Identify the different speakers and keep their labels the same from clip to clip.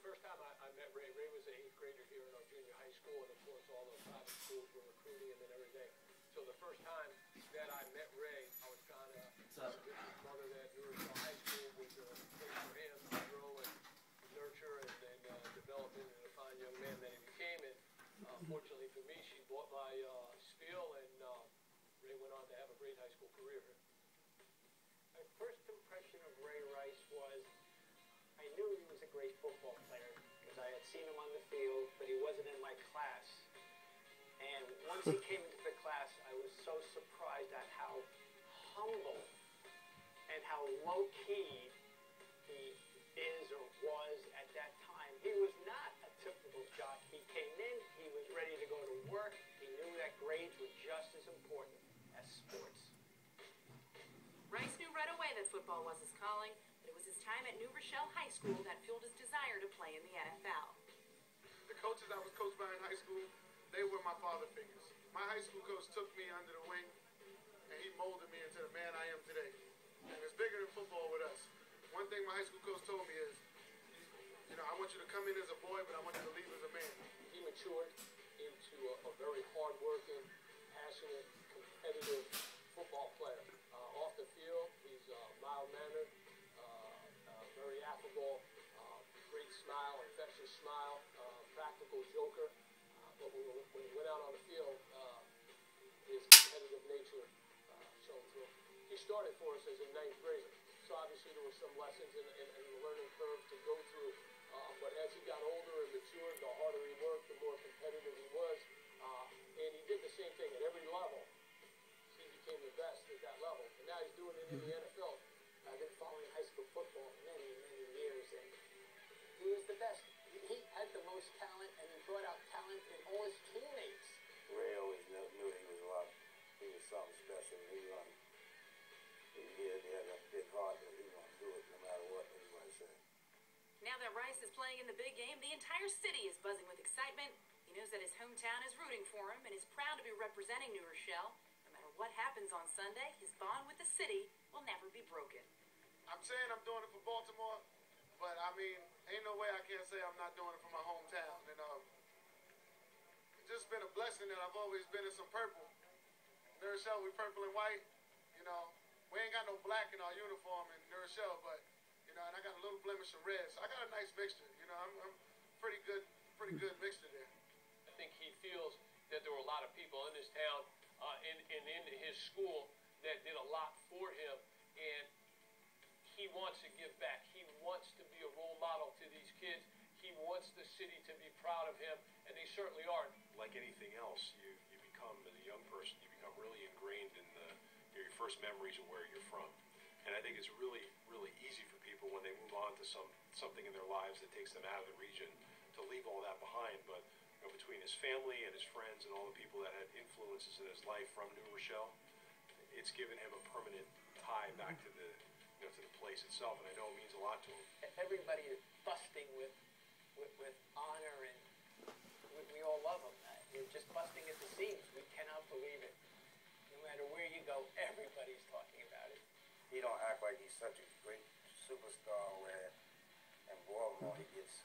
Speaker 1: first time I met Ray, Ray was an 8th grader here in our junior high school, and of course all the private schools were recruiting him and everything. So the first time that I met Ray, I was kind of convinced his mother that New Rochelle High School was a place for him to grow and nurture and develop into the fine young man that he became. And fortunately for me, she bought my spiel, and Ray went on to have a great high school career.
Speaker 2: My first impression of Ray Rice was I knew he was a great football player because I had seen him on the field, but he wasn't in my class. And once he came into the class, I was so surprised at how humble and how low-key he is or was at that time. He was not a typical jock. He came in, he was ready to go to work. He knew that grades were just as important as sports.
Speaker 3: Rice knew right away that football was his calling, but it was his time at New Rochelle High School that fueled his desire to play in the NFL.
Speaker 4: The coaches I was coached by in high school, they were my father figures. My high school coach took me under the wing, and he molded me into the man I am today. And it's bigger than football with us. One thing my high school coach told me is, I want you to come in as a boy, but I want you to leave as a man.
Speaker 1: He matured into a very hard-working, passionate, competitive football player. Off the field, he's mild-mannered, very affable, great smile, infectious smile, practical joker. But when he went out on the field, his competitive nature shone through. He started for us as a 9th grader, so obviously there were some lessons and a learning curve to go through. But as he got older and matured, the harder he worked, the more competitive he was. And he did the same thing at every level. He became the best at that level. And now he's doing it in the NFL.
Speaker 2: I've been following high school football many, many years, and he was the best. He had the most talent, and he brought out talent in all his teammates.
Speaker 5: Ray always knew he was something special. He had a big heart that he was going to do it no matter what anybody said.
Speaker 3: Now that Rice is playing in the big game, the entire city is buzzing with excitement. He knows that his hometown is rooting for him and is proud to be representing New Rochelle. No matter what happens on Sunday, his bond with the city will never be broken.
Speaker 4: I'm saying I'm doing it for Baltimore, but I mean, ain't no way I can't say I'm not doing it for my hometown. And it's just been a blessing that I've always been in some purple. New Rochelle, we purple and white. We ain't got no black in our uniform in New Rochelle, but and I got a little blemish of red, so I got a nice mixture. I'm pretty good mixture there.
Speaker 1: I think he feels that there were a lot of people in his town and in his school that did a lot for him, and he wants to give back. He wants to be a role model to these kids. He wants the city to be proud of him, and they certainly are.
Speaker 6: Like anything else, you become, as a young person, you become really ingrained in your first memories of where you're from. And I think it's really, really easy for people when they move on to something in their lives that takes them out of the region to leave all that behind. But between his family and his friends and all the people that had influences in his life from New Rochelle, it's given him a permanent tie back to the place itself, and I know it means a lot to him.
Speaker 2: Everybody is busting with honor, and we all love him. We're just busting at the seams. We cannot believe it. No matter where you go, everybody's talking about it.
Speaker 5: He don't act like he's such a great superstar where in Baltimore he gets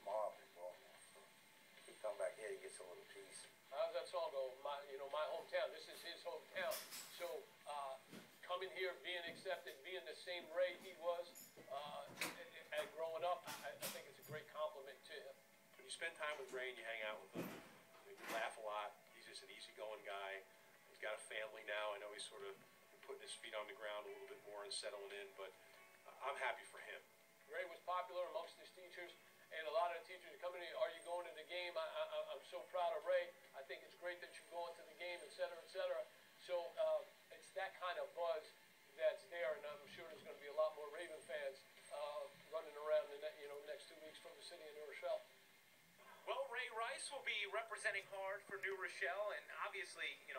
Speaker 5: mobbed in Baltimore. So he come back here, he gets a little piece.
Speaker 1: How's that song go? My hometown. This is his hometown. So coming here, being accepted, being the same Ray he was and growing up, I think it's a great compliment to him.
Speaker 6: When you spend time with Ray and you hang out with him, you laugh a lot. He's just an easygoing guy. He's got a family now. I know he's sort of putting his feet on the ground a little bit more and settling in, but I'm happy for him.
Speaker 1: Ray was popular amongst his teachers, and a lot of the teachers are coming in, are you going to the game? I'm so proud of Ray. I think it's great that you're going to the game, et cetera, et cetera. So it's that kind of buzz that's there, and I'm sure there's going to be a lot more Raven fans running around in the next 2 weeks from the city of New Rochelle.
Speaker 7: Well, Ray Rice will be representing hard for New Rochelle, and obviously,